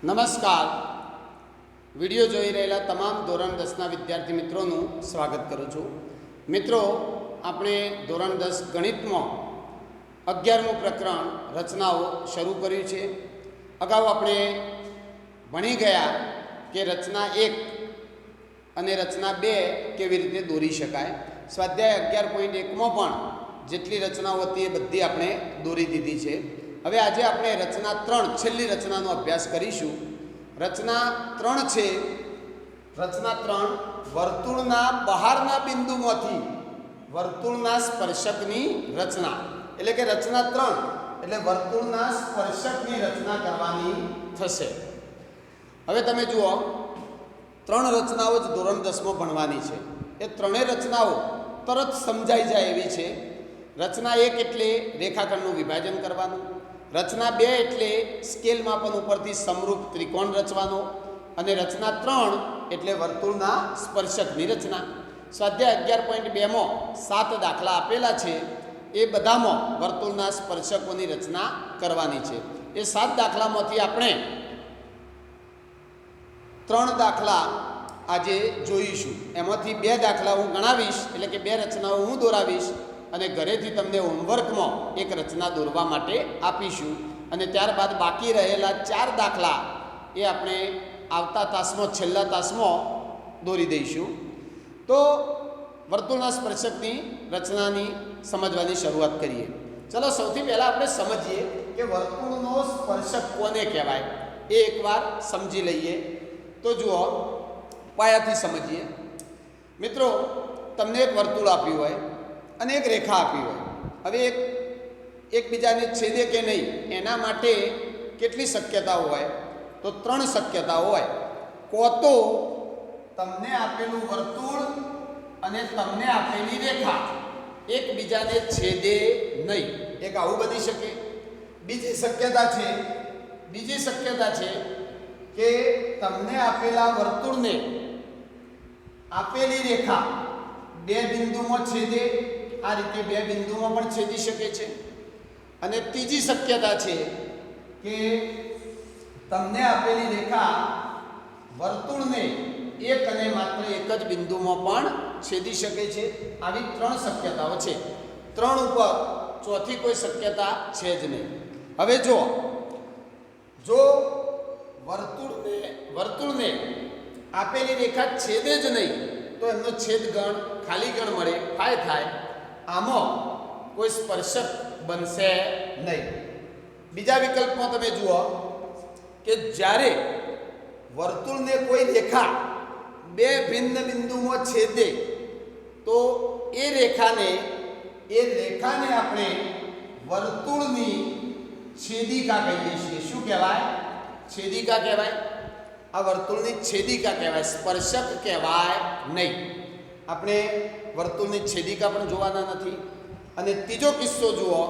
નમસ્કાર. વિડીયો જોઈ રહેલા તમામ ધોરણ 10ના વિદ્યાર્થી મિત્રોનું સ્વાગત કરું છું. મિત્રો, આપણે ધોરણ 10 ગણિતમાં 11મું પ્રકરણ રચનાઓ શરૂ કર્યું છે. અગાઉ આપણે ભણી ગયા કે રચના 1 અને રચના 2 કેવી રીતે દોરી શકાય. સ્વાધ્યાય 11.1માં પણ જેટલી રચનાઓ હતી એ બધી આપણે દોરી દીધી છે. હવે આજે આપણે રચના 3 છેલ્લી રચનાનો અભ્યાસ કરીશું. રચના 3 છે. રચના 3 વર્તુળના બહારના બિંદુમાંથી વર્તુળના સ્પર્શકની રચના, એટલે કે રચના 3 એટલે વર્તુળના સ્પર્શકની રચના કરવાની થશે. હવે તમે જુઓ, 3 રચનાઓ જ ધોરણ 10માં ભણવાની છે. એ ત્રણેય રચનાઓ તરત સમજાઈ જાય એવી છે. રચના 1 એટલે રેખાખંડનું વિભાજન કરવાનું, રચના 2 એટલે સ્કેલ માપન ઉપરથી સમરૂપ ત્રિકોણ રચવાનો, અને રચના 3 એટલે વર્તુળના સ્પર્શકની રચના. સ્વાધ્યાય 11.2માં 7 દાખલા આપેલા છે. એ બધામાં વર્તુળના સ્પર્શકોની રચના કરવાની છે. એ 7 દાખલામાંથી આપણે 3 દાખલા આજે જોઈશું. એમાંથી 2 દાખલા હું ગણાવીશ, એટલે કે 2 રચનાઓ હું દોરાવીશ, અને ઘરેથી તમને હોમવર્કમાં એક રચના દોરવા માટે આપીશું. અને ત્યારબાદ બાકી રહેલા 4 દાખલા એ આપણે આવતા તાસમાં, છેલ્લા તાસમાં દોરી દઈશું. તો વર્તુળના સ્પર્શકની રચનાની સમજવાની શરૂઆત કરીએ. ચલો, સૌથી પહેલાં આપણે સમજીએ કે વર્તુળનો સ્પર્શક કોને કહેવાય એ એકવાર સમજી લઈએ. તો જુઓ, પાયાથી સમજીએ. મિત્રો, તમને એક વર્તુળ આપ્યું હોય અને એક રેખા આપી હોય. હવે એકબીજાને છેદે કે નહીં એના માટે કેટલી શક્યતાઓ હોય? તો 3 શક્યતાઓ હોય. કો તો તમને આપેલું વર્તુળ અને તમને આપેલી રેખા એકબીજાને છેદે નહીં, એક આવું બની શકે. બીજી શક્યતા છે કે તમને આપેલા વર્તુળને આપેલી રેખા 2 બિંદુમાં છેદે, આ રીતે 2 બિંદુમાં પણ છેદી શકે છે. અને ત્રીજી શક્યતા છે કે તમને આપેલી રેખા વર્તુળને એક અને માત્ર એક જ બિંદુમાં પણ છેદી શકે છે. આવી 3 શક્યતાઓ છે. 3 ઉપર ચોથી કોઈ શક્યતા છે જ નહીં. હવે જો વર્તુળને આપેલી રેખા છેદે જ નહીં તો એમનો છેદગણ ખાલી ગણ મળે, ફાય થાય. આમાં કોઈ સ્પર્શક બનશે નહીં. બીજા વિકલ્પમાં તમે જુઓ કે જ્યારે વર્તુળને કોઈ રેખા 2 ભિન્ન બિંદુમાં છેદે તો એ રેખાને આપણે વર્તુળની છેદિકા કહીએ છીએ. શું કહેવાય? છેદિકા કહેવાય. આ વર્તુળની છેદિકા કહેવાય, સ્પર્શક કહેવાય નહીં. આપણે વર્તુળની છેદિકા પણ જોવાના નથી. અને ત્રીજો કિસ્સો જુઓ.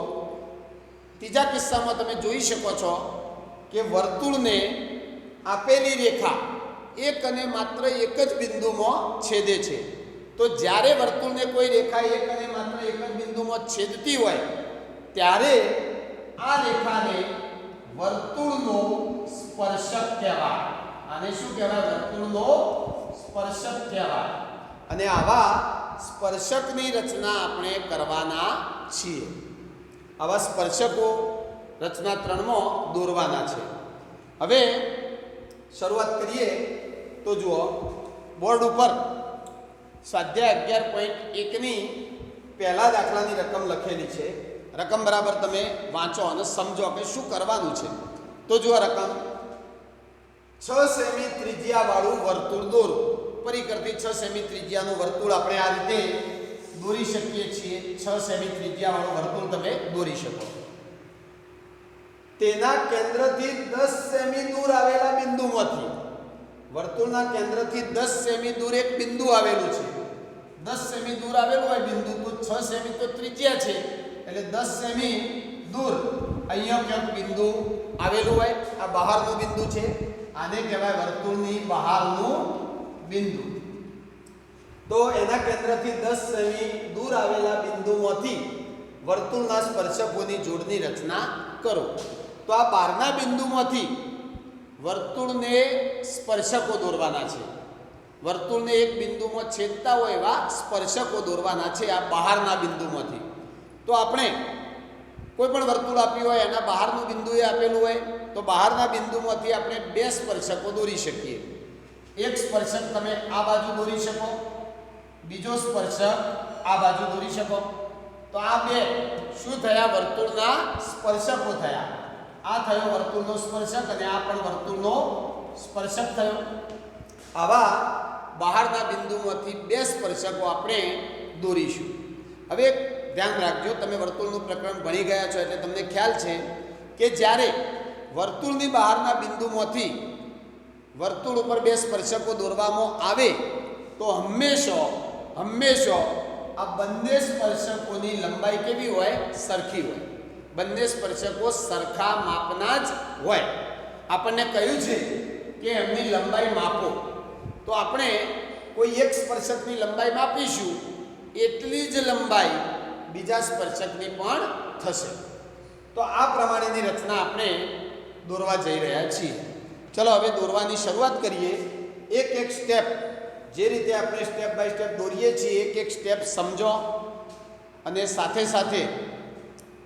ત્રીજા કિસ્સામાં તમે જોઈ શકો છો કે વર્તુળને આપેલી રેખા એક અને માત્ર એક જ બિંદુમાં છેદે છે. તો જ્યારે વર્તુળને કોઈ રેખા એક અને માત્ર એક જ બિંદુમાં છેદતી હોય ત્યારે આ રેખાને વર્તુળનો સ્પર્શક કહેવાય. આને શું કહેવાય? વર્તુળનો સ્પર્શક કહેવાય. અને આવા સ્પર્શકની રચના આપણે કરવાના છીએ. આવા સ્પર્શકો રચના 3માં દોરવાના છે. હવે શરૂઆત કરીએ. તો જુઓ, બોર્ડ ઉપર સ્વાધ્યાય 11.1ની પહેલા દાખલાની રકમ લખેલી છે. રકમ બરાબર તમે વાંચો અને સમજો કે શું કરવાનું છે. તો જુઓ રકમ: 6 સેમી ત્રિજ્યાવાળું વર્તુળ દોરો. પરિકરથી 6 સેમી ત્રિજ્યાનું વર્તુળ આપણે આ રીતે દોરી શકીએ છીએ. 6 સેમી ત્રિજ્યાવાળું વર્તુળ તમે દોરી શકો. તેના કેન્દ્રથી 10 સેમી દૂર આવેલા બિંદુમાંથી, વર્તુળના કેન્દ્રથી 10 સેમી દૂર એક બિંદુ આવેલું છે. 10 સેમી દૂર આવેલું હોય બિંદુ, તો 6 સેમી તો ત્રિજ્યા છે, એટલે 10 સેમી દૂર અહીંયા ક્યાંક બિંદુ આવેલું હોય. આ બહારનું બિંદુ છે. આને કહેવાય વર્તુળની બહારનું બિંદુ. તો એના કેન્દ્રથી 10 સેમી દૂર આવેલા બિંદુમાંથી વર્તુળના સ્પર્શકોની જોડની રચના કરો. તો આ બહારના બિંદુમાંથી વર્તુળને સ્પર્શકો દોરવાના છે. વર્તુળને એક બિંદુમાં છેદતા હોય એવા સ્પર્શકો દોરવાના છે આ બહારના બિંદુમાંથી. તો આપણે કોઈ પણ વર્તુળ આપ્યું હોય એના બહારનું બિંદુ એ આપેલું હોય તો બહારના બિંદુમાંથી આપણે બે સ્પર્શકો દોરી શકીએ. એક સ્પર્શક તમે આ બાજુ દોરી શકો, બીજો સ્પર્શક આ બાજુ દોરી શકો. તો આ બે શું થયા? વર્તુળના સ્પર્શકો થયા. આ થયો વર્તુળનો સ્પર્શક અને આ પણ વર્તુળનો સ્પર્શક થયો. આવા બહારના બિંદુમાંથી બે સ્પર્શકો આપણે દોરીશું. હવે ધ્યાન રાખજો, તમે વર્તુળનું પ્રકરણ ભણી ગયા છો એટલે તમને ખ્યાલ છે કે જ્યારે વર્તુળની બહારના બિંદુમાંથી વર્તુળ ઉપર બે સ્પર્શકો દોરવામાં આવે તો હંમેશા આ બંને સ્પર્શકોની લંબાઈ કેવી હોય? સરખી હોય. બંને સ્પર્શકો સરખા માપના જ હોય. આપણને કહ્યું છે કે એમની લંબાઈ માપો, તો આપણે કોઈ એક સ્પર્શકની લંબાઈ માપીશું એટલી જ લંબાઈ બીજા સ્પર્શકની પણ થશે. તો આ પ્રમાણેની રચના આપણે દોરવા જઈ રહ્યા છીએ. ચલો હવે દોરવાની શરૂઆત કરીએ. એક એક સ્ટેપ, જે રીતે આપણે સ્ટેપ બાય સ્ટેપ દોરીએ છીએ, એક એક સ્ટેપ સમજો અને સાથે સાથે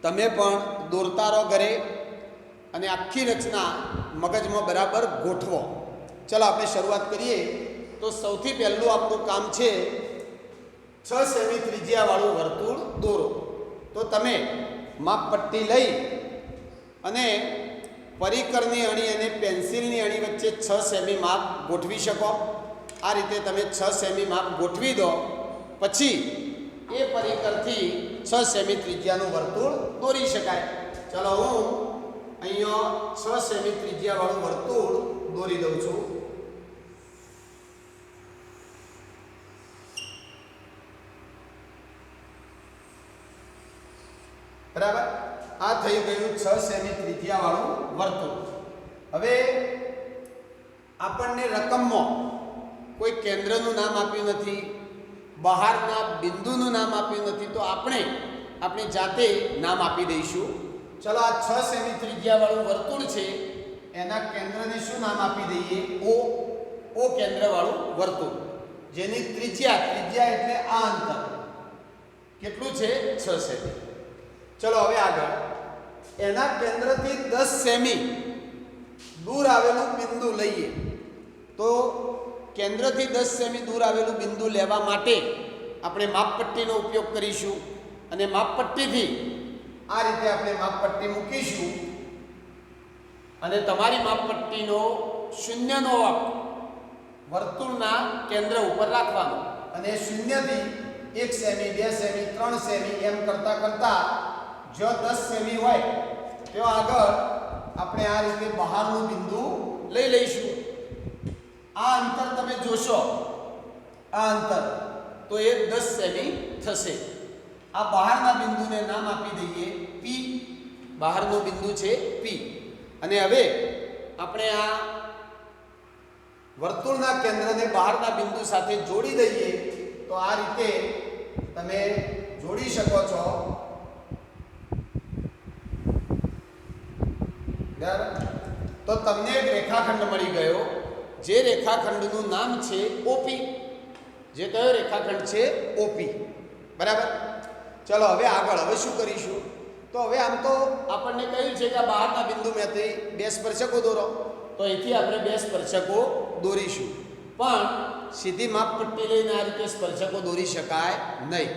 તમે પણ દોરતા રહો ઘરે અને આખી રચના મગજમાં બરાબર ગોઠવો. ચલો આપણે શરૂઆત કરીએ. તો સૌથી પહેલું આપણું કામ છે 6 સેમી ત્રિજ્યાવાળું વર્તુળ દોરો. તો તમે માપપટ્ટી લઈ અને પરિકરની અણી અને પેન્સિલની અણી વચ્ચે 6 સેમી માપ ગોઠવી શકો. આ રીતે તમે 6 સેમી માપ ગોઠવી દો. પછી એ પરિકરથી 6 સેમી ત્રિજ્યાનું વર્તુળ દોરી શકાય. ચલો હું અહીંયા 6 સેમી ત્રિજ્યાવાળું વર્તુળ દોરી દઉં છું. બરાબર, આ થઈ ગયું 6 સેમી ત્રિજ્યાવાળું વર્તુળ. હવે આપણને રકમમાં કોઈ કેન્દ્રનું નામ આપ્યું નથી, બહારના બિંદુનું નામ આપ્યું નથી, તો આપણે આપણી જાતે નામ આપી દઈશું. ચલો આ 6 સેમી ત્રિજ્યાવાળું વર્તુળ છે, એના કેન્દ્રને શું નામ આપી દઈએ? O કેન્દ્રવાળું વર્તુળ, જેની ત્રિજ્યા એટલે આ અંતર કેટલું છે? 6 સેમી. ચલો હવે આગળ એના કેન્દ્રથી 10 સેમી દૂર આવેલું બિંદુ લઈએ. તો કેન્દ્રથી 10 સેમી દૂર આવેલું બિંદુ લેવા માટે આપણે માપપટ્ટીનો ઉપયોગ કરીશું અને માપપટ્ટીથી આ રીતે આપણે માપપટ્ટી મૂકીશું અને તમારી માપપટ્ટીનો શૂન્યનો અંક વર્તુળના કેન્દ્ર ઉપર રાખવાનો અને શૂન્યથી 1 સેમી 2 સેમી 3 સેમી એમ કરતા જો 10 સેમી હોય તો આગળ આપણે આ રીતે બહારનું બિંદુ લઈ લઈશું. આ અંતર તમે જોશો, આ અંતર તો એ 10 સેમી થશે. આ બહારના બિંદુને નામ આપી દઈએ P. બહારનું બિંદુ છે P. અને હવે આપણે આ વર્તુળના કેન્દ્રને બહારના બિંદુ સાથે જોડી દઈએ. તો આ રીતે તમે જોડી શકો છો. તો તમને એક રેખાખંડ મળી ગયો, જે રેખાખંડનું નામ છે OP. જે કયો રેખાખંડ છે? OP. બરાબર. ચલો હવે આગળ હવે શું કરીશું? તો હવે આમ તો આપણને કહ્યું છે કે બહારના બિંદુમાંથી બે સ્પર્શકો દોરો, તો અહીંથી આપણે બે સ્પર્શકો દોરીશું. પણ સીધી માપપટ્ટી લઈને આ રીતે સ્પર્શકો દોરી શકાય નહીં.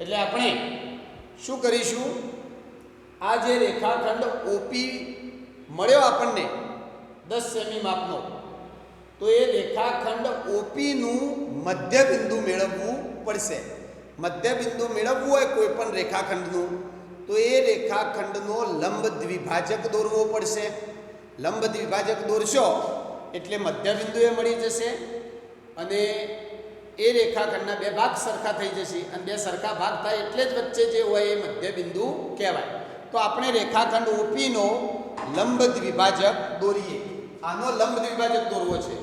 એટલે આપણે શું કરીશું? આ જે રેખાખંડ OP મળ્યો આપણને 10 સેમી માપનો, તો એ રેખાખંડ OP નું મધ્ય બિંદુ મેળવવું પડશે. મધ્ય બિંદુ મેળવવું હોય કોઈ પણ રેખાખંડનું તો એ રેખાખંડનો લંબ દ્વિભાજક દોરવો પડશે. લંબ દ્વિભાજક દોરશો એટલે મધ્ય બિંદુ એ મળી જશે અને એ રેખાખંડના બે ભાગ સરખા થઈ જશે અને બે સરખા ભાગ થાય એટલે જ વચ્ચે જે હોય એ મધ્ય બિંદુ કહેવાય. તો આપણે રેખાખંડ OP નો લંબ દ્વિભાજક દોરીએ. આનો લંબ દ્વિભાજક દોરવો છે.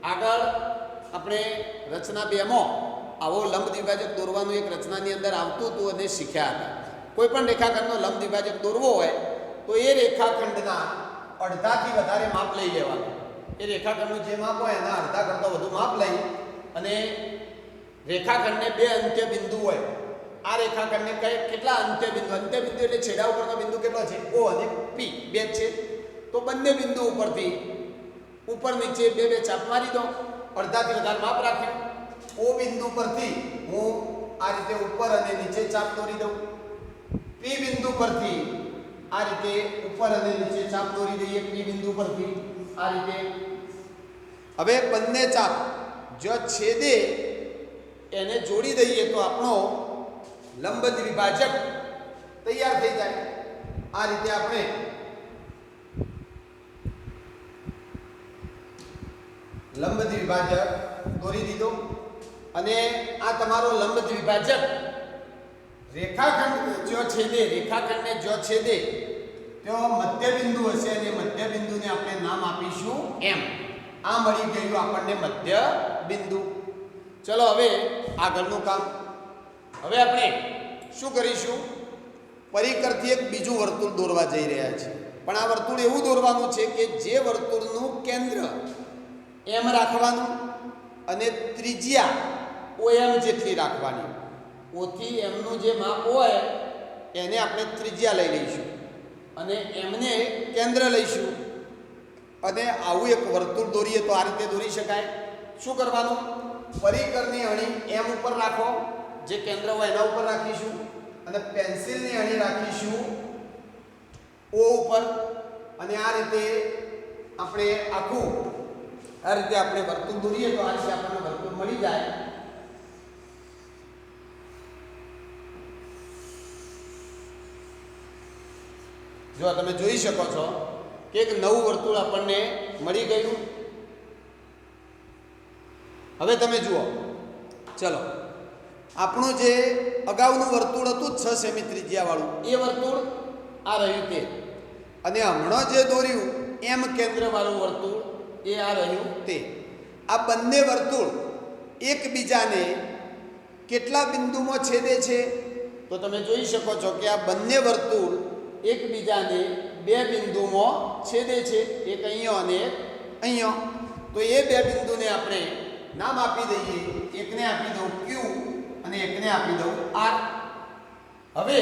આગળ આપણે રચના 2 માં આવો લંબ દ્વિભાજક દોરવાનું એક રચનાની અંદર આવતું હતું અને શીખ્યા હતા. કોઈ પણ રેખાખંડનો લંબ દ્વિભાજક દોરવો હોય તો એ રેખાખંડના અડધાથી વધારે માપ લઈ લેવાનું. એ રેખાખંડનું જે માપ હોય એના અડધા કરતાં વધુ માપ લઈ અને રેખાખંડને બે અંત્ય બિંદુ હોય. આ રેખાખંડને કેટલા અંત્ય બિંદુ એટલે છેડા ઉપરનો બિંદુ કેટલો છે? O અને P બે છે. તો બંને બિંદુ ઉપરથી ઉપર નીચે બે બે ચાપ મારી દો. અડધાથી વધારે માપ રાખ્યું. O બિંદુ પરથી હું આ રીતે ઉપર અને નીચે ચાપ દોરી દઉં. P બિંદુ પરથી આ રીતે ઉપર અને નીચે ચાપ દોરી દઈએ. P બિંદુ પરથી આ રીતે. હવે બંને ચાપ જો છેદે એને જોડી દઈએ તો આપણો લંબ દ્વિભાજક તૈયાર થઈ જાય. આ રીતે આપણે લંબ દ્વિભાજક દોરી દીધો અને આ તમારો લંબ દ્વિભાજક રેખાખંડને જો છેદે ત્યાં મધ્ય બિંદુ હશે અને મધ્ય બિંદુને આપણે નામ આપીશું M. આ મળી ગયું આપણને મધ્ય બિંદુ. ચલો હવે આગળનું કામ. હવે આપણે શું કરીશું? પરિકરથી એક બીજું વર્તુળ દોરવા જઈ રહ્યા છીએ. પણ આ વર્તુળ એવું દોરવાનું છે કે જે વર્તુળનું કેન્દ્ર M રાખવાનું અને ત્રિજ્યા OM જેટલી રાખવાની. O થી M નું જે માપ હોય એને આપણે ત્રિજ્યા લઈ લઈશું અને M ને કેન્દ્ર લઈશું અને આવું એક વર્તુળ દોરીએ તો આ રીતે દોરી શકાય. શું કરવાનું? પરિકરની અણી M ઉપર રાખો, જે કેન્દ્ર હોય એના ઉપર રાખીશું અને પેન્સિલની અણી રાખીશું O ઉપર અને આ રીતે આપણે વર્તુળ દોરીએ તો આ રીતે આપણને વર્તુળ મળી જાય. જો તમે જોઈ શકો છો કે એક નવું વર્તુળ આપણને મળી ગયું. હવે તમે જુઓ, ચલો આપણું જે અગાઉનું વર્તુળ હતું 6 સેમી ત્રિજ્યાવાળું એ વર્તુળ આ રહ્યું તે, અને હમણાં જે દોર્યું M કેન્દ્રવાળું વર્તુળ એ આ રહ્યું તે. આ બંને વર્તુળ એકબીજાને કેટલા બિંદુમાં છેદે છે? તો તમે જોઈ શકો છો કે આ બંને વર્તુળ એકબીજાને બે બિંદુમાં છેદે છે. એક અહીંયા અને એક અહીંયા. તો એ બે બિંદુને આપણે નામ આપી દઈએ. એકને આપી દઉં Q અને એકને આપી દઉં R. હવે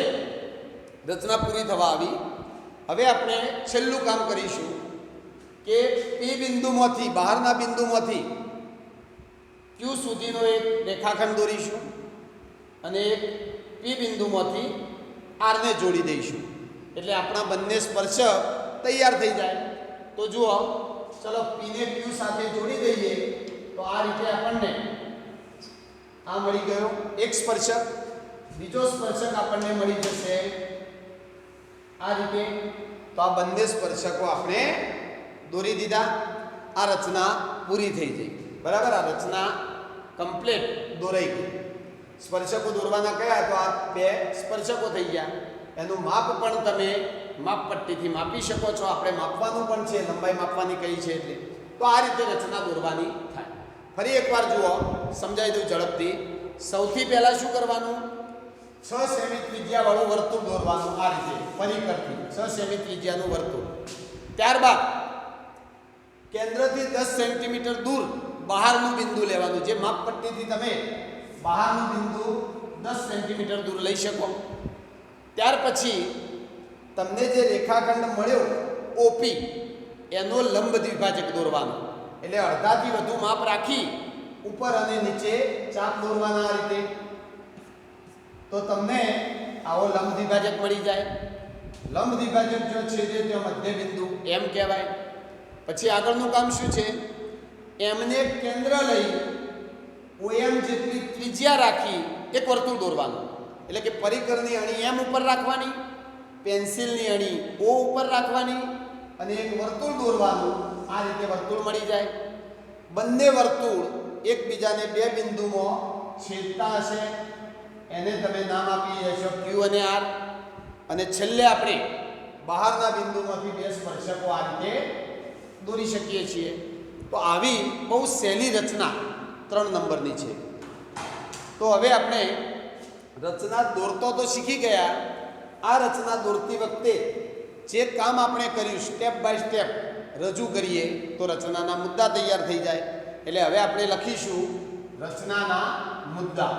રચના પૂરી થવા આવી. હવે આપણે છેલ્લું કામ કરીશું કે P બિંદુમાંથી, બહારના બિંદુમાંથી Q સુધીનો એક રેખાખંડ દોરીશું અને એક P બિંદુમાંથી R ને જોડી દઈશું. એટલે આપણા બંને સ્પર્શક તૈયાર થઈ જાય. તો જુઓ, ચલો P ને Q સાથે જોડી દઈએ તો આ રીતે આપણને આ મળી ગયો એક સ્પર્શક. બીજો સ્પર્શક આપણને મળી જશે આ રીતે. તો આ બંને સ્પર્શકો આપણે દોરી દીધા. આ રચના પૂરી થઈ ગઈ. બરાબર, આ રચના કમ્પ્લીટ દોરાઈ ગઈ. સ્પર્શકો દોરવાના કયા? તો આ બે સ્પર્શકો થઈ ગયા. એનું માપ પણ તમે માપપટ્ટીથી માપી શકો છો. આપણે માપવાનું પણ છે, લંબાઈ માપવાની કઈ છે એટલે. તો આ રીતે રચના દોરવાની થાય. ફરી એકવાર જુઓ, સમજાવી દઉં ઝડપથી. સૌથી પહેલાં શું કરવાનું? 6 સેમી ત્રિજ્યાવાળું વર્તુળ દોરવાનું. આ રીતે પરિકરથી 6 સેમી ત્રિજ્યાનું વર્તુળ. ત્યારબાદ કેન્દ્રથી 10 સેન્ટીમીટર દૂર બહારનું બિંદુ લેવાનું. જે માપપટ્ટીથી તમે બહારનું બિંદુ 10 સેન્ટીમીટર દૂર લઈ શકો. ત્યાર પછી તમને જે રેખાખંડ મળ્યો OP એનો લંબ દ્વિભાજક દોરવાનો. એટલે અડધાથી વધુ માપ રાખી ઉપર અને નીચે ચાપ દોરવાના આ રીતે. તો તમને આવો લંબ દ્વિભાજક મળી જાય. લંબ દ્વિભાજક જો છે જે ત્યાં મધ્ય બિંદુ M કહેવાય. પછી આગળનું કામ શું છે? M ને કેન્દ્ર લઈ OM જેટલી ત્રિજ્યા રાખી એક વર્તુળ દોરવાનું. એટલે કે પરિકરની અણી M ઉપર રાખવાની, પેન્સિલની અણી O ઉપર રાખવાની અને એક વર્તુળ દોરવાનું. આ રીતે વર્તુળ મળી જાય. બંને વર્તુળ એકબીજાને બે બિંદુમાં છેદતા હશે. એને તમે નામ આપી દેશો Q અને R. અને છેલ્લે આપણે બહારના બિંદુમાંથી બે સ્પર્શકો આ રીતે દોરી શકીએ છીએ. તો આવી બહુ સહેલી રચના 3 નંબરની છે. તો હવે આપણે રચના દોરતો તો શીખી ગયા. આ રચના દોરતી વખતે જે કામ આપણે કર્યું સ્ટેપ બાય સ્ટેપ રજૂ કરીએ તો રચનાના મુદ્દા તૈયાર થઈ જાય. એટલે હવે આપણે લખીશું રચનાના મુદ્દા.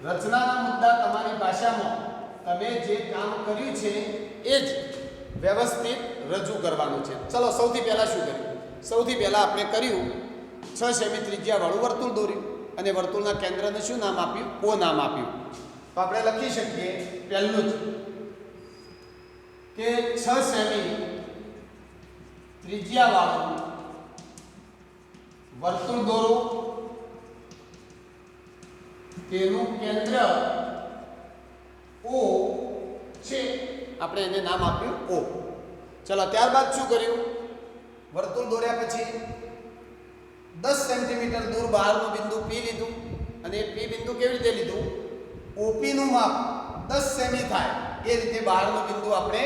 રચનાના મુદ્દા તમારી ભાષામાં તમે જે કામ કર્યું છે એ જ વ્યવસ્થિત રજૂ કરવાનું છે. ચલો સૌથી પહેલાં શું કર્યું? સૌથી પહેલાં આપણે કર્યું 6 સેમી ત્રિજ્યાવાળું વર્તુળ દોર્યું અને વર્તુળના કેન્દ્રને શું નામ આપ્યું? O નામ આપ્યું. તો આપણે લખી શકીએ પહેલું જ કે 6 સેમી ત્રિજ્યાવાળું વર્તુળ દોરો, તેનું કેન્દ્ર O છે, આપણે એને નામ આપ્યું O. ચલો ત્યારબાદ શું કર્યું? વર્તુળ દોર્યા પછી 10 સેન્ટીમીટર દૂર બહારનું બિંદુ P લીધું અને એ P બિંદુ કેવી રીતે લીધું? OP નું માપ 10 સેમી થાય એ રીતે બહારનું બિંદુ આપણે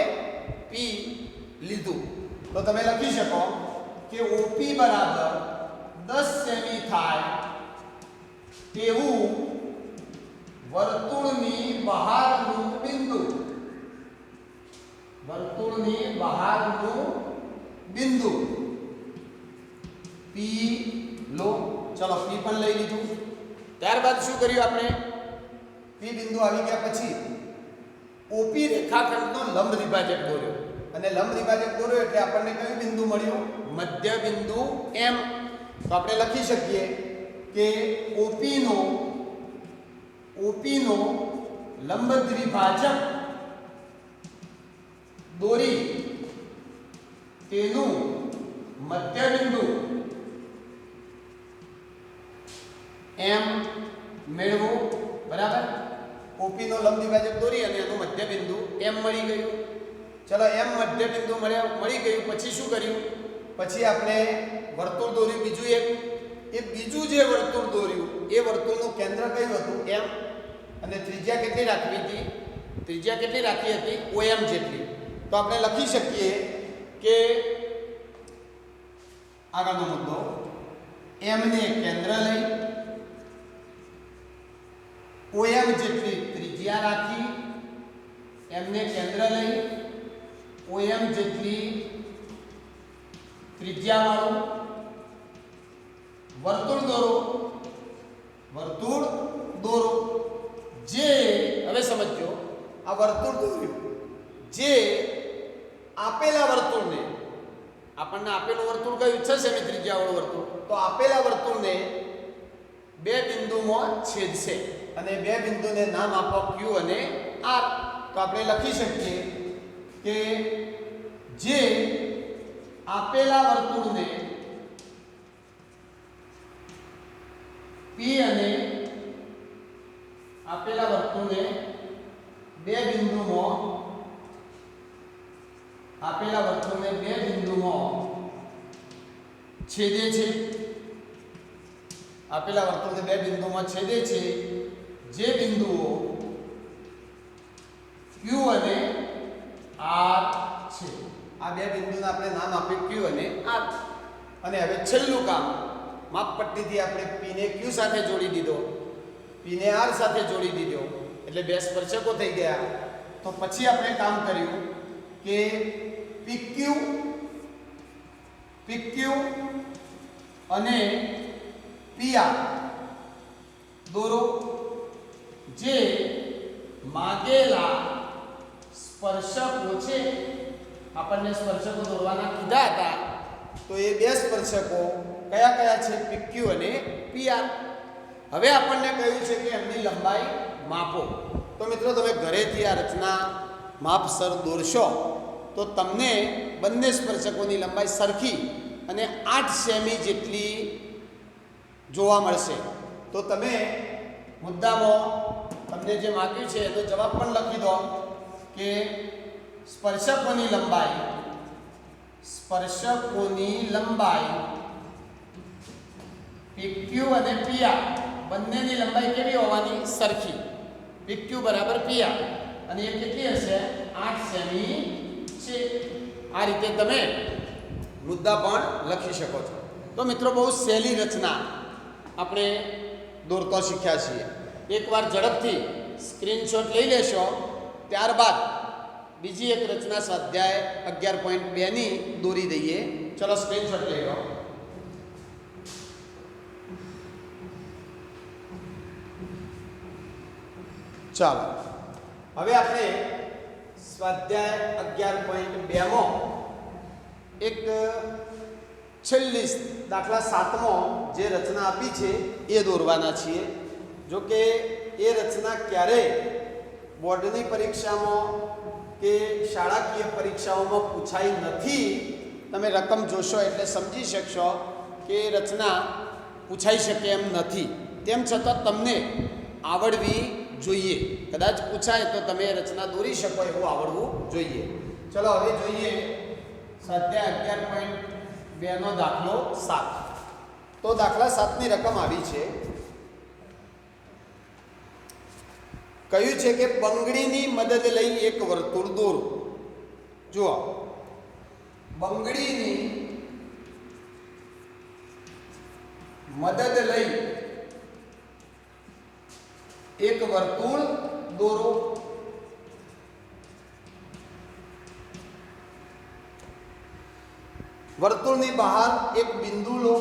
P લીધું. તો તમે લખી શકો કે OP બરાબર 10 સેમી થાય તેવું વર્તુળની બહારનું બિંદુ, વર્તુળની બહારનું બિંદુ P લો. ચલો P પણ લઈ લીધું. ત્યારબાદ શું કર્યું આપણે? P બિંદુ આવી ગયા પછી OP રેખાખંડનો લંબ દ્વિભાજક દોર્યો અને લંબ દ્વિભાજક દોર્યો એટલે આપણને કયું બિંદુ મળ્યું? મધ્ય બિંદુ M. તો આપણે લખી શકીએ કે OP નો લંબ દ્વિભાજક દોરી તેનું મધ્ય બિંદુ M મેળવો. બરાબર? OP નો લંબ દ્વિભાજક દોરી અને એનું મધ્ય બિંદુ M મળી ગયું. ચલો M મધ્ય બિંદુ મળી ગયું પછી શું કર્યું? પછી આપણે વર્તુળ દોર્યું બીજું એક. એ બીજું જે વર્તુળ દોર્યું એ વર્તુળનું કેન્દ્ર કયું હતું? M. અને ત્રિજ્યા કેટલી રાખવી હતી? ત્રિજ્યા કેટલી રાખી હતી? OM જેટલી. તો આપણે લખી શકીએ કે આગળનો મુદ્દો M ને કેન્દ્ર લઈ OM જેટલી ત્રિજ્યા રાખી, M ને કેન્દ્ર લઈ OM જેટલી ત્રિજ્યાવાળું વર્તુળ દોરો. વર્તુળ દોરો જે, હવે સમજો, આ વર્તુળ દોર્યું જે આપેલા વર્તુળને, આપણને આપેલું વર્તુળ કયું? 6 સેમી ત્રિજ્યાવાળું વર્તુળ. તો આપેલા વર્તુળને બે બિંદુમાં છેદશે અને બે બિંદુને નામ આપો Q અને R. તો આપણે લખી શકીએ કે જે આપેલા વર્તુળને P અને આપેલા વર્તુળને બે બિંદુમાં, આપેલા વર્તુળને બે બિંદુમાં છેદે છે, આપેલા વર્તુળને બે બિંદુમાં છેદે છે જે બિંદુઓ Q અને R છે. આ બે બિંદુને આપણે નામ આપ્યું Q અને R. અને હવે છેલ્લું કામ, માપપટ્ટીથી આપણે P ને Q સાથે જોડી દીધો, P ને R સાથે જોડી દીધો એટલે બે સ્પર્શકો થઈ ગયા. તો પછી આપણે કામ કર્યું કે PQ અને PR દોરો જે માગેલા સ્પર્શકો છે. આપણને સ્પર્શકો દોરવાના કીધા હતા. તો એ બે સ્પર્શકો કયા કયા છે? PQ અને PR. હવે આપણને કહ્યું છે કે એમની લંબાઈ માપો. તો મિત્રો તમે ઘરેથી આ રચના માપસર દોરશો તો તમને બંને સ્પર્શકોની લંબાઈ સરખી અને 8 સેમી જેટલી જોવા મળશે. તો તમે મુદ્દામાં તમને જે માગ્યું છે એનો જવાબ પણ લખી દો કે સ્પર્શકોની લંબાઈ PQ અને PR બંનેની લંબાઈ કેવી હોવાની? સરખી. PQ બરાબર PR અને એ કેટલી હશે? 8 સેમી છે. આ રીતે તમે મુદ્દા પણ લખી શકો છો. તો મિત્રો બહુ સહેલી રચના આપણે દોરતો શીખ્યા છીએ. એકવાર ઝડપથી સ્ક્રીનશોટ લઈ લેશો, ત્યારબાદ બીજી એક રચના સ્વાધ્યાય 11.2 ની દોરી દઈએ. ચલો સ્ક્રીનશોટ લઈ લો. ચાલો હવે આપણે સ્વાધ્યાય 11.2 માં એક છેલ્લી દાખલા 7મો જે રચના આપી છે એ દોરવાના છીએ. જો કે એ રચના ક્યારેય બોર્ડની પરીક્ષામાં કે શાળાકીય પરીક્ષાઓમાં પૂછાઈ નથી. તમે રકમ જોશો એટલે સમજી શકશો કે રચના પૂછાઈ શકે એમ નથી. તેમ છતાં તમને આવડવી જોઈએ. કદાચ પૂછાય તો તમે રચના દોરી શકો એવું આવડવું જોઈએ. ચલો હવે જોઈએ સ્વાધ્યાય 11.2 નો દાખલો 7. તો દાખલા 7 ની રકમ આવી છે. કહ્યું છે કે બંગડીની મદદ લઈ એક વર્તુળ દોરો. જુઓ, બંગડીની મદદ લઈ એક વર્તુળ દોરો. વર્તુળની બહાર એક બિંદુ લો.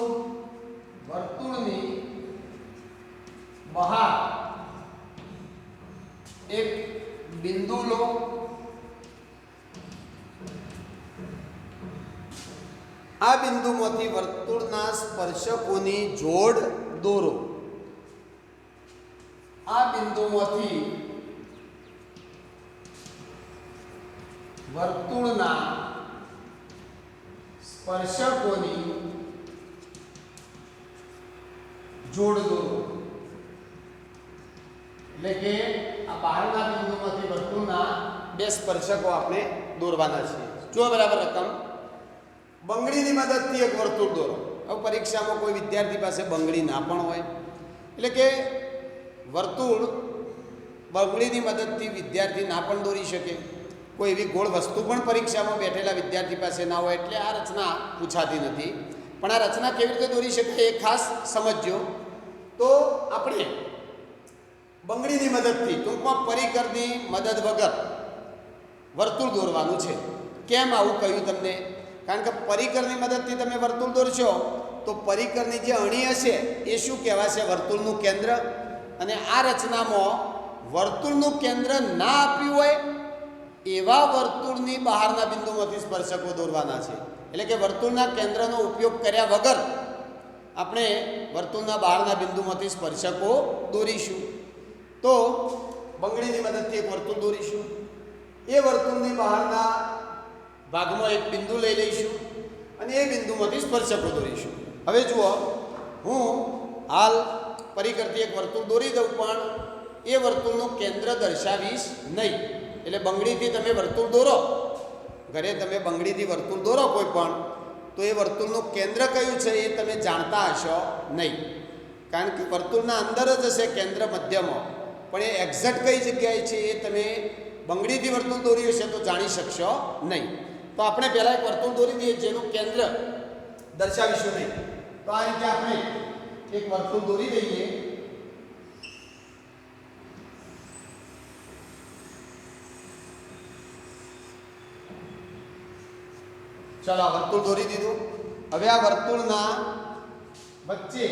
વર્તુળની બહાર એક બિંદુ લો. આ બિંદુમાંથી વર્તુળના સ્પર્શકોની જોડ દોરો. આ બિંદુમાંથી વર્તુળના સ્પર્શકોની જોડ દોરો. એટલે કે આ બહારના બિંદુમાંથી વર્તુળના બે સ્પર્શકો આપણે દોરવાના છે. જો બરાબર રકમ બંગડીની મદદથી એક વર્તુળ દોરો. હવે પરીક્ષામાં કોઈ વિદ્યાર્થી પાસે બંગડી ના પણ હોય એટલે કે વર્તુળ બંગડીની મદદથી વિદ્યાર્થી ના પણ દોરી શકે. કોઈ એવી ગોળ વસ્તુ પણ પરીક્ષામાં બેઠેલા વિદ્યાર્થી પાસે ના હોય એટલે આ રચના પૂછાતી નથી. પણ આ રચના કેવી રીતે દોરી શકાય એ ખાસ સમજજો. તો આપણે બંગડીની મદદથી, ટૂંકમાં પરિકરની મદદ વગર વર્તુળ દોરવાનું છે. કેમ આવું કહ્યું તમને? કારણ કે પરિકરની મદદથી તમે વર્તુળ દોરશો તો પરિકરની જે અણી હશે એ શું કહેવાશે? વર્તુળનું કેન્દ્ર. અને આ રચનામાં વર્તુળનું કેન્દ્ર ના આપ્યું હોય એવા વર્તુળની બહારના બિંદુમાંથી સ્પર્શકો દોરવાના છે. એટલે કે વર્તુળના કેન્દ્રનો ઉપયોગ કર્યા વગર આપણે વર્તુળના બહારના બિંદુમાંથી સ્પર્શકો દોરીશું. તો બંગડીની મદદથી એક વર્તુળ દોરીશું. એ વર્તુળની બહારના ભાગમાં એક બિંદુ લઈ લઈશું અને એ બિંદુમાંથી સ્પર્શકો દોરીશું. હવે જુઓ, હું હાલ પરિકરથી એક વર્તુળ દોરી દઉં પણ એ વર્તુળનું કેન્દ્ર દર્શાવીશ નહીં. એટલે બંગડીથી તમે વર્તુળ દોરો, ઘરે તમે બંગડીથી વર્તુળ દોરો કોઈ પણ, તો એ વર્તુળનું કેન્દ્ર કયું છે એ તમે જાણતા હશો નહીં. કારણ કે વર્તુળના અંદર જ હશે કેન્દ્ર મધ્યમાં, પણ એ એક્ઝેક્ટ કઈ જગ્યાએ છે એ તમે બંગડીથી વર્તુળ દોર્યું હશે તો જાણી શકશો નહીં. તો આપણે પહેલાં એક વર્તુળ દોરી દઈએ જેનું કેન્દ્ર દર્શાવીશું નહીં. તો આ રીતે આપણે એક વર્તુળ દોરી દઈએ. ચાલો, આ વર્તુળ દોરી દીધું. હવે આ વર્તુળના વચ્ચે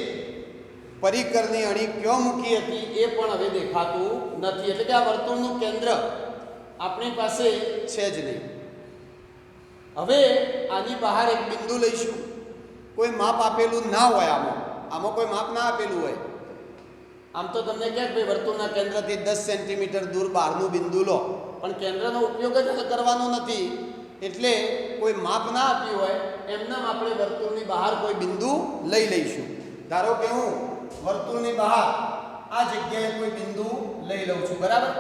પરિકરની અણી ક્યાં મૂકી હતી એ પણ હવે દેખાતું નથી. એટલે કે આ વર્તુળનું કેન્દ્ર આપણી પાસે છે જ નહીં. હવે આની બહાર એક બિંદુ લઈશું. કોઈ માપ આપેલું ના હોય, આમાં કોઈ માપ ના આપેલું હોય. આમ તો તમને કહે કે ભાઈ વર્તુળના કેન્દ્રથી 10 સેન્ટીમીટર દૂર બહારનું બિંદુ લો, પણ કેન્દ્રનો ઉપયોગ જ કરવાનો નથી. એટલે કોઈ માપ ના આપ્યું હોય એમનામ આપણે વર્તુળની બહાર કોઈ બિંદુ લઈ લઈશું. ધારો કે હું વર્તુળની બહાર આ જગ્યાએ કોઈ બિંદુ લઈ લઉં છું. બરાબર,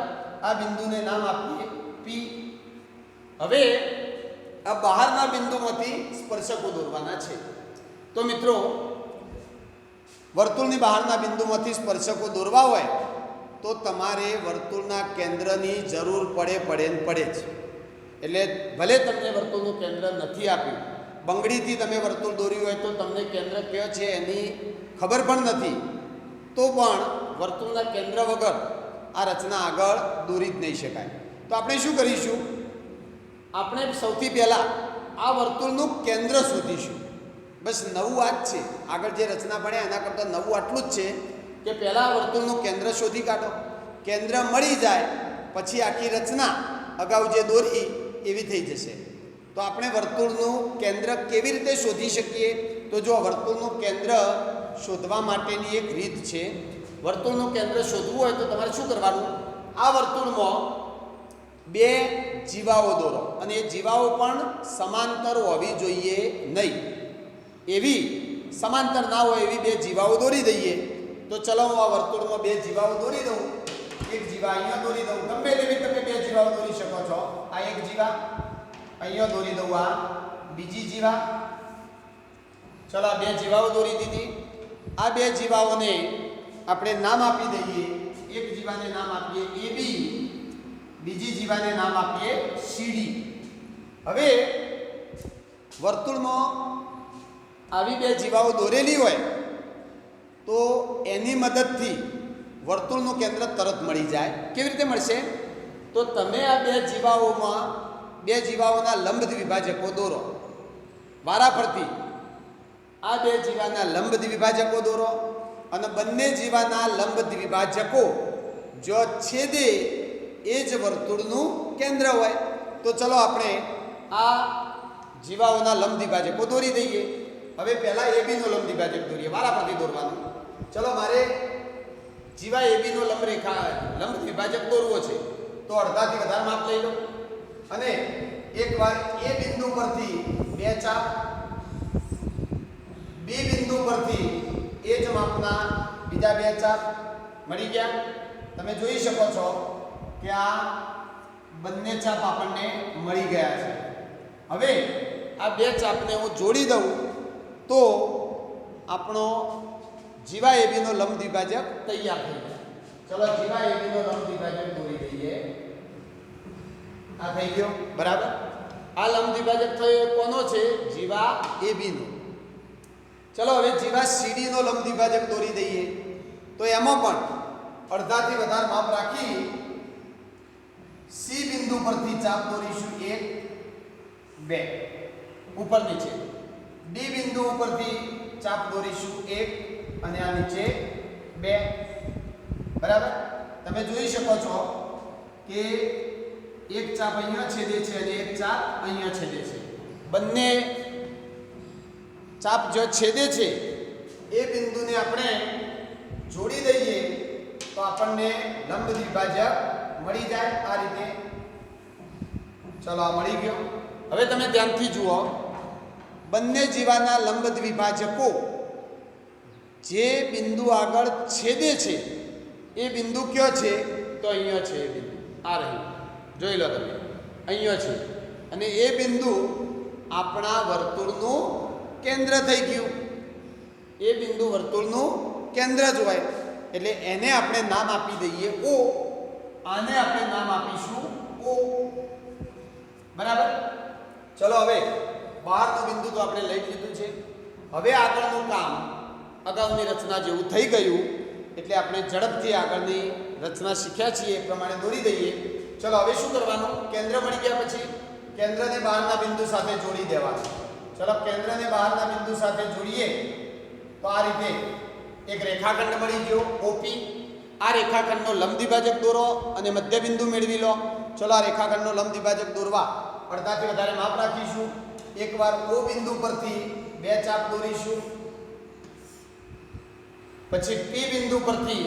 આ બિંદુને નામ આપીએ પી. હવે આ બહારના બિંદુમાંથી સ્પર્શકો દોરવાના છે. તો મિત્રો, વર્તુળની બહારના બિંદુમાંથી સ્પર્શકો દોરવા હોય તો તમારે વર્તુળના કેન્દ્રની જરૂર પડે જ. એટલે ભલે તમને વર્તુળનું કેન્દ્ર નથી આપ્યું, બંગડીથી તમે વર્તુળ દોર્યું હોય તો તમને કેન્દ્ર કયો છે એની ખબર પણ નથી, તો પણ વર્તુળના કેન્દ્ર વગર આ રચના આગળ દોરી જ નહીં શકાય. તો આપણે શું કરીશું? આપણે સૌથી પહેલાં આ વર્તુળનું કેન્દ્ર શોધીશું. બસ નવું આ જ છે. આગળ જે રચના ભણ્યા એના કરતાં નવું આટલું જ છે કે પહેલાં આ વર્તુળનું કેન્દ્ર શોધી કાઢો. કેન્દ્ર મળી જાય પછી આખી રચના અગાઉ જે દોરી એવી થઈ જશે. તો આપણે વર્તુળનું કેન્દ્ર કેવી રીતે શોધી શકીએ? તો જો વર્તુળનું કેન્દ્ર શોધવા માટેની એક રીત છે. વર્તુળનું કેન્દ્ર શોધવું હોય તો તમારે શું કરવાનું? આ વર્તુળમાં બે જીવાઓ દોરો અને એ જીવાઓ પણ સમાંતર હોવી જોઈએ નહીં. એવી સમાંતર ના હોય એવી બે જીવાઓ દોરી દઈએ. તો ચલો હું આ વર્તુળમાં બે જીવાઓ દોરી દઉં. એક જીવા અહીંયા દોરી દઉં. ગમે તેવી તમે બે જીવાઓ દોરી શકો છો. આ એક જીવા અહીંયા દોરી દઉં. આ બીજી જીવા. ચલો આ બે જીવાઓ દોરી દીધી. આ બે જીવાઓને આપણે નામ આપી દઈએ. એક જીવાને નામ આપીએ AB, બીજી જીવાને નામ આપીએ CD. હવે વર્તુળમાં આવી બે જીવાઓ દોરેલી હોય તો એની મદદથી વર્તુળનું કેન્દ્ર તરત મળી જાય. કેવી રીતે મળશે? તો તમે આ બે જીવાઓમાં બે જીવાઓના લંબ દ્વિભાજકો દોરો. વારાફરતી આ બે જીવાના લંબ દ્વિભાજકો દોરો અને બંને જીવાના લંબ દ્વિભાજકો જો છેદે એ જ વર્તુળનું કેન્દ્ર હોય. તો ચલો આપણે આ જીવાઓના લંબ દ્વિભાજકો દોરી દઈએ. હવે પહેલાં ABનો લંબ દ્વિભાજક દોરીએ. વારાફરતી દોરવાનું. ચલો મારે જીવા ABનો લંબ દ્વિભાજક દોરવો છે તો અડધાથી વધારે માપ લઈ લો અને એકવાર A બિંદુ પરથી બે ચાપ, B બિંદુ પરથી એ જ માપના બીજા બે ચાપ મળી ગયા. તમે જોઈ શકો છો કે આ બંને ચાપ આપણને મળી ગયા છે. હવે આ બે ચાપને હું જોડી દઉં તો આપણો જીવા ABનો લંબ દ્વિભાજક તૈયાર થઈ જાય. ચલો જીવા ABનો લંબ દ્વિભાજક દોરી દઈએ. આ થઈ ગયો. બરાબર. આ લંબ દ્વિભાજક થયો કોનો છે? જીવા ABનો. ચલો હવે જીવા CDનો લંબ દ્વિભાજક દોરી દઈએ. તો એમાં પણ અડધાથી વધારે માપ રાખી C બિંદુ પરથી ચાપ દોરીશું. 1 2 ઉપર નીચે. D બિંદુ ઉપરથી ચાપ દોરીશું 1 અને આ નીચે 2. બરાબર. તમે જોઈ શકો છો કે એક ચાપ અહીંયા છેદે છે અને એક ચાપ અહીંયા છેદે છે. બંને ચાપ જો છેદે છે એ બિંદુને આપણે જોડી દઈએ તો આપણને લંબ દ્વિભાજક મળી જાય. આ રીતે. ચલો આ મળી ગયો. હવે તમે ધ્યાનથી જુઓ. બંને જીવાના લંબ દ્વિભાજકો જે બિંદુ આગળ છેદે છે એ બિંદુ કયો છે? તો અહીંયા છે. એ બિંદુ આ રહ્યું. જોઈ લો તમે. અહીંયા છે અને એ બિંદુ આપણા વર્તુળનું કેન્દ્ર થઈ ગયું. એ બિંદુ વર્તુળનું કેન્દ્ર જ હોય એટલે એને આપણે નામ આપી દઈએ O. આને આપણે નામ આપીશું O. બરાબર. ચલો હવે બહારનું બિંદુ તો આપણે લઈ લીધું છે. હવે આગળનું કામ અગાઉની રચના જેવું થઈ ગયું એટલે આપણે ઝડપથી આગળની રચના શીખ્યા છીએ એ પ્રમાણે દોરી દઈએ. ચલો હવે શું કરવાનું? કેન્દ્ર મળી ગયા પછી કેન્દ્રને બહારના બિંદુ સાથે જોડી દેવાનું. ચલો કેન્દ્રને બહારના બિંદુ સાથે જોડીએ તો આ રીતે એક રેખાખંડ મળી ગયો OP. આ રેખાખંડનો લંબ દ્વિભાજક દોરો અને મધ્ય બિંદુ મેળવી લો. ચલો આ રેખાખંડનો લંબ દ્વિભાજક દોરવા અડધાથી વધારે માપ રાખીશું. એકવાર O બિંદુ પરથી બે ચાપ દોરીશું. પછી P બિંદુ પરથી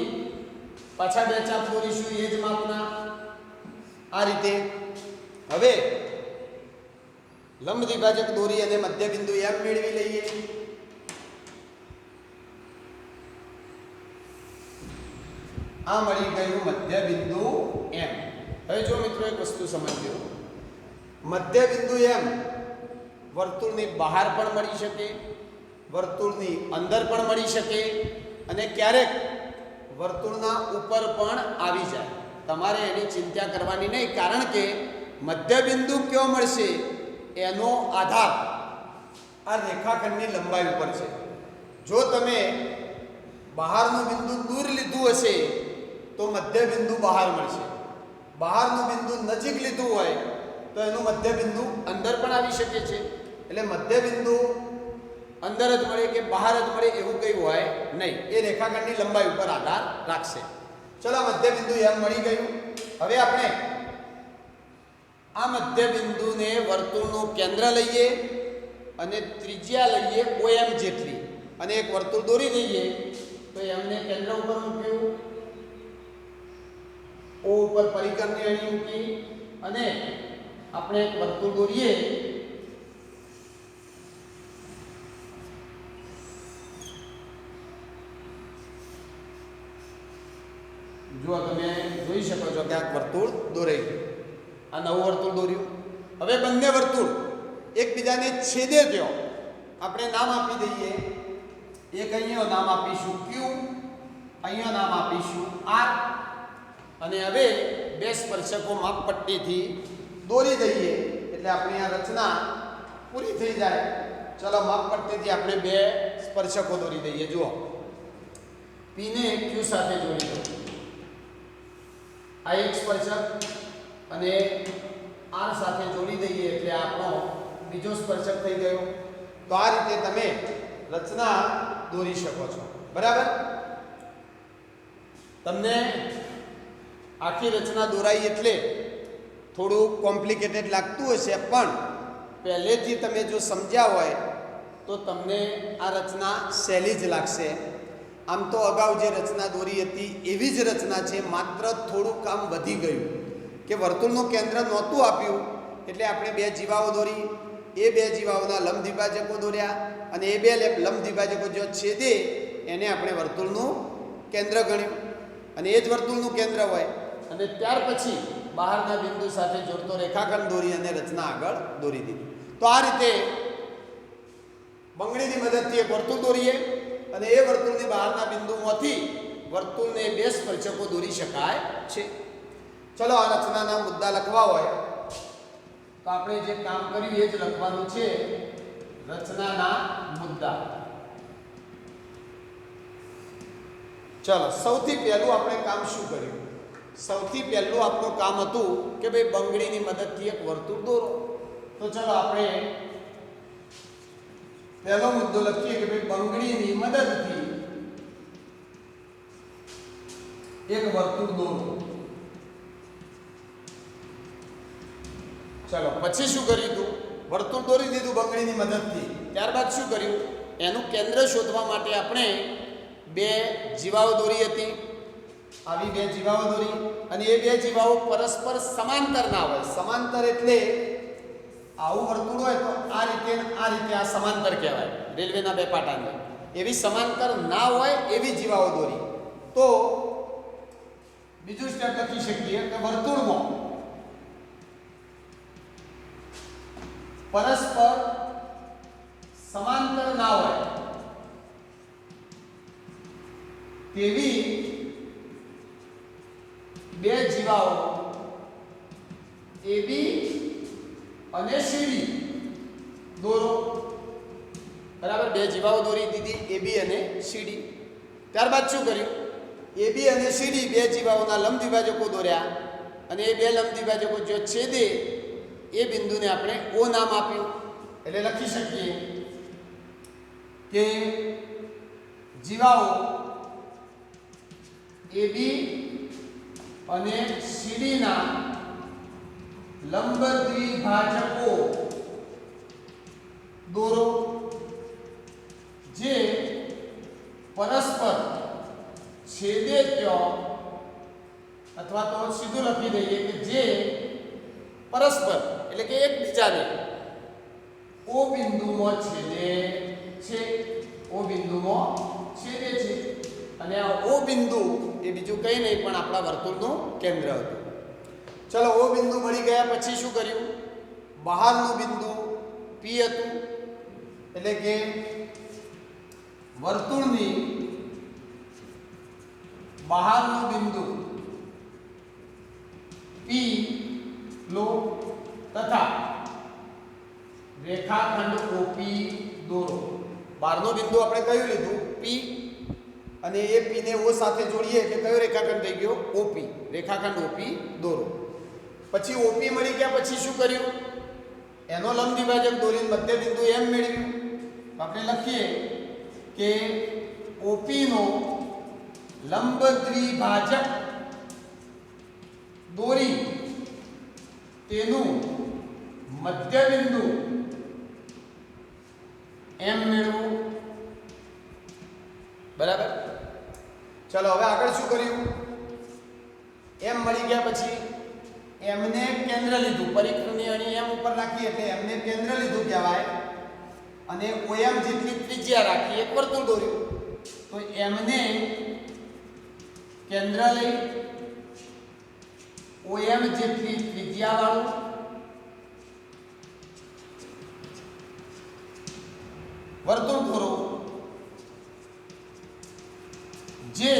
પાછા બે ચાપ દોરીશું એ જ માપના. આ રીતે હવે લંબ દ્વિભાજક દોરી અને મધ્ય બિંદુ એમ મેળવી લઈએ. આ મળી ગયું મધ્ય બિંદુ M. હવે જો મિત્રો એક વસ્તુ સમજજો. મધ્ય બિંદુ M વર્તુળની બહાર પણ મળી શકે, વર્તુળની અંદર પણ મળી શકે અને ક્યારેક વર્તુળના ઉપર પણ આવી જાય. તમારે એની ચિંતા કરવાની નહીં, કારણ કે મધ્ય બિંદુ કયો મળશે એનો આધાર આ રેખાખંડની લંબાઈ ઉપર છે. જો તમે બહારનું બિંદુ દૂર લીધું હશે તો મધ્ય બિંદુ બહાર મળશે. બહારનું બિંદુ નજીક લીધું હોય તો એનું મધ્ય બિંદુ અંદર પણ આવી શકે છે. એટલે મધ્ય બિંદુ અંદર જ મળે કે બહાર જ મળે એવું કંઈ હોય નહીં. એ રેખાખંડની લંબાઈ ઉપર આધાર રાખશે. ચલો મધ્ય બિંદુ એમ મળી ગયું. હવે આપણે આ મધ્ય બિંદુને વર્તુળનું કેન્દ્ર લઈએ અને ત્રિજ્યા લઈએ OM જેટલી અને એક વર્તુળ દોરી દઈએ. તો એમને કેન્દ્ર ઉપર મૂક્યું, O ઉપર પરિકરની અણી મૂકી અને આપણે એક વર્તુળ દોરીએ. જો તમે જોઈ શકો છો કે આ વર્તુળ દોરાઈ ગયું. આ નવું વર્તુળ દોર્યું. હવે બંને વર્તુળ એકબીજાને છેદે થયો. આપણે નામ આપી દઈએ. એક અહીંયા નામ આપીશું Q, અહીંયા નામ આપીશું R. અને હવે બે સ્પર્શકો માપપટ્ટીથી દોરી દઈએ એટલે આપણી આ રચના પૂરી થઈ જાય. ચલો માપપટ્ટીથી આપણે બે સ્પર્શકો દોરી દઈએ. જુઓ, P ને Q સાથે જોડી દો. આ એક સ્પર્શક અને R સાથે જોડી દઈએ એટલે આપણો બીજો સ્પર્શક થઈ ગયો. તો આ રીતે તમે રચના દોરી શકો છો. બરાબર? તમને આખી રચના દોરાઈ એટલે થોડું કોમ્પ્લિકેટેડ લાગતું હશે, પણ પહેલેથી તમે જો સમજ્યા હોય તો તમને આ રચના સહેલી જ લાગશે. આમ તો અગાઉ જે રચના દોરી હતી એવી જ રચના છે, માત્ર થોડું કામ વધી ગયું કે વર્તુળનું કેન્દ્ર નહોતું આપ્યું એટલે આપણે બે જીવાઓ દોરી. એ બે જીવાઓના લંબ દ્વિભાજકો દોર્યા અને એ બે લંબ દ્વિભાજકો જો છેદે એને આપણે વર્તુળનું કેન્દ્ર ગણ્યું અને એ જ વર્તુળનું કેન્દ્ર હોય. અને ત્યાર પછી બહારના બિંદુ સાથે જોડતો રેખાખંડ દોરી અને રચના આગળ દોરી દીધી. તો આ રીતે બંગડીની મદદથી એક વર્તુળ દોરીએ અને એ વર્તુળની બહારના બિંદુમાંથી વર્તુળને બે સ્પર્શકો દોરી શકાય છે. ચલો આ રચનાના મુદ્દા લખવા હોય તો આપણે જે કામ કર્યું એ જ લખવાનું છે. રચનાના મુદ્દા. ચલો સૌથી પહેલું આપણે કામ શું કર્યું? સૌથી પહેલું આપણું કામ હતું કે ભાઈ બંગડીની મદદથી એક વર્તુળ દોરો. તો ચલો આપણે પહેલો મુદ્દો લખીએ કે ભાઈ બંગડીની મદદથી એક વર્તુળ દોરો. ચલો પછી શું કર્યું હતું? વર્તુળ દોરી દીધું બંગડીની મદદથી. ત્યારબાદ શું કર્યું? એનું કેન્દ્ર શોધવા માટે આપણે બે જીવાઓ દોરી હતી. આવી બે જીવાઓ દોરી અને એ બે જીવાઓ પરસ્પર સમાંતર ના હોય. સમાંતર એટલે આવું વર્તુળ હોય તો આ રીતે આ સમાંતર કહેવાય. રેલવેના બે પાટાને એવી સમાંતર ના હોય એવી જીવાઓ દોરી. તો બીજું સ્ટેપ લખી શકીએ કે વર્તુળમાં પરસ્પર સમાંતર ના હોય તેવી બે જીવાઓ AB અને CD દોરો. બરાબર? બે જીવાઓ દોરી દીધી AB અને CD. ત્યારબાદ શું કર્યું? AB અને CD બે જીવાઓના લંબ દ્વિભાજકો દોર્યા અને એ બે લંબ દ્વિભાજકો જો છેદે એ બિંદુને આપણે O નામ આપ્યું. એટલે લખી શકીએ કે જીવાઓ AB અને CD ના લંબ દ્વિભાજકો દોરો જે પરસ્પર છેદે ક્યાં, અથવા તો સીધું લખી દઈએ કે જે પરસ્પર એટલે કે એકબીજાને O બિંદુમાં છેદે છે. O બિંદુમાં છેદે છે અને આ O બિંદુ એ બીજું કંઈ નહીં પણ આપણા વર્તુળનું કેન્દ્ર હતું. ચલો O બિંદુ મળી ગયા પછી શું કર્યું? બહારનું બિંદુ P હતું એટલે કે વર્તુળની બહારનું બિંદુ P લો તથા રેખાખંડ OP દોરો. બહારનું બિંદુ આપણે કયું લીધું? P. અને એ P ને O સાથે જોડીએ એટલે કયો રેખાખંડ થઈ ગયો? OP. રેખાખંડ OP દોરો. પછી ઓપી મળી ગયા પછી શું કર્યું? એનો લંબ દ્વિભાજક દોરીને મધ્ય બિંદુ એમ મેળવ્યું. આપણે લખીએ કે ઓપી નો લંબ દ્વિભાજક દોરી તેનું મધ્ય બિંદુ એમ મેળવું. બરાબર. ચલો હવે આગળ શું કર્યું? એમ મળી ગયા પછી એમને કેન્દ્ર લીધું. પરિઘની અણી એમ ઉપર રાખી એટલે એમને કેન્દ્ર લીધું કહેવાય. અને OM જેટલી ત્રિજ્યા રાખી એક વર્તુળ દોર્યું. તો એમને કેન્દ્ર લઈ OM જેટલી ત્રિજ્યા વાળું વર્તુળ દોરો જે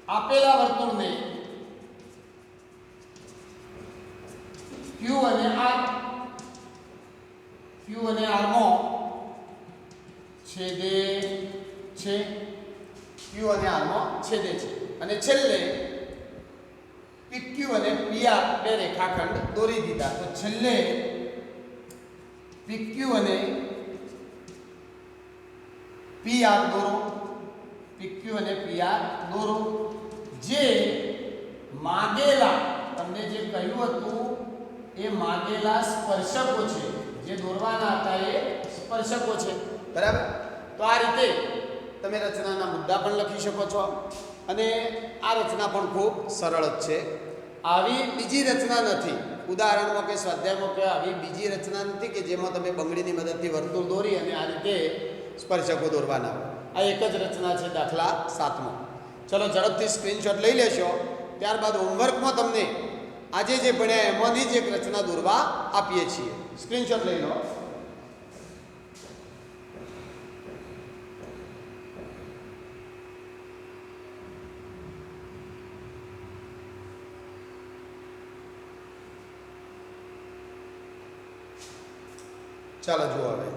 આપેલા વર્તુળને Q અને R માં છેદે છે. Q અને R માં છેદે છે. અને છેલ્લે PQ અને PR બે રેખાખંડ દોરી દીધા. તો છેલ્લે PQ અને PR દોરો. PQ અને PR દોરો જે માગેલા તમને જે કહ્યું હતું એ માગેલા સ્પર્શકો છે. જે દોરવાના હતા એ સ્પર્શકો છે. બરાબર. તો આ રીતે તમે રચનાના મુદ્દા પણ લખી શકો છો અને આ રચના પણ ખૂબ સરળ જ છે. આવી બીજી રચના નથી ઉદાહરણમાં કે સ્વાધ્યાયમાં કે આવી બીજી રચના નથી કે જેમાં તમે બંગડીની મદદથી વર્તુળ દોરી અને આ રીતે સ્પર્શકો દોરવાના હોય. આ એક જ રચના છે દાખલા 7મો. ચલો ઝડપથી સ્ક્રીનશોટ લઈ લેશો. ત્યારબાદ હોમવર્કમાં તમને આજે જે ભણ્યા એમાંની જ એક રચના દોરવા આપીએ છીએ. સ્ક્રીનશોટ લઈ લો. ચાલો જુઓ હવે.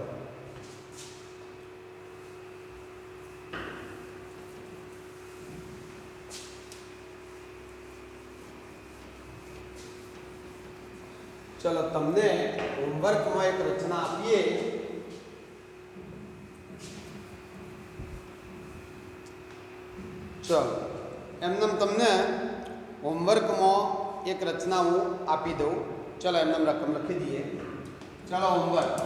ચલો તમને હોમવર્કમાં એક રચના આપીએ. ચલો એમને તમને હોમવર્કમાં એક રચના હું આપી દઉં. ચલો એમને રકમ લખી દઈએ. ચલો હોમવર્ક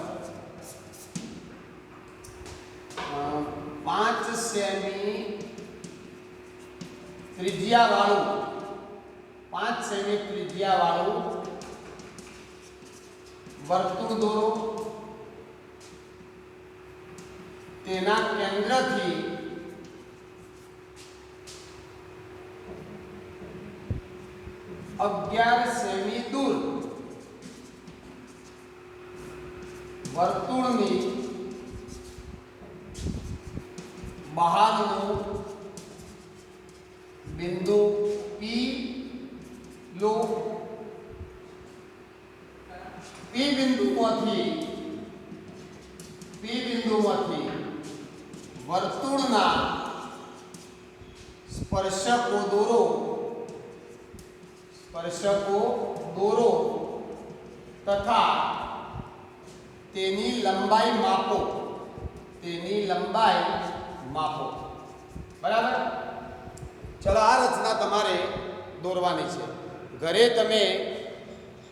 5 સેમી ત્રિજ્યા વાળું 5 સેમી ત્રિજ્યા વાળું વર્તુળ દોરો. તેના કેન્દ્રથી અગિયાર સેમી દૂર વર્તુળની બહારનું બિંદુ P લો. P બિંદુમાંથી વર્તુળના સ્પર્શકો દોરો તથા તેની લંબાઈ માપો. બરાબર. ચલો આ રચના તમારે દોરવાની છે. ઘરે તમે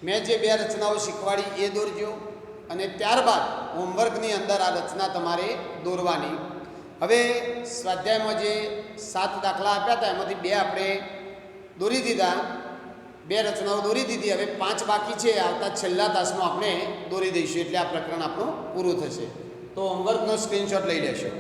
મેં જે બે રચનાઓ શીખવાડી એ દોરજો અને ત્યારબાદ હોમવર્કની અંદર આ રચના તમારે દોરવાની. હવે સ્વાધ્યાયમાં જે 7 દાખલા આપ્યા હતા એમાંથી 2 આપણે દોરી દીધા. 2 રચનાઓ દોરી દીધી. હવે 5 બાકી છે. આવતા છેલ્લા તાસમાં આપણે દોરી દઈશું એટલે આ પ્રકરણ આપણું પૂરું થશે. તો હોમવર્કનો સ્ક્રીનશોટ લઈ લેશો.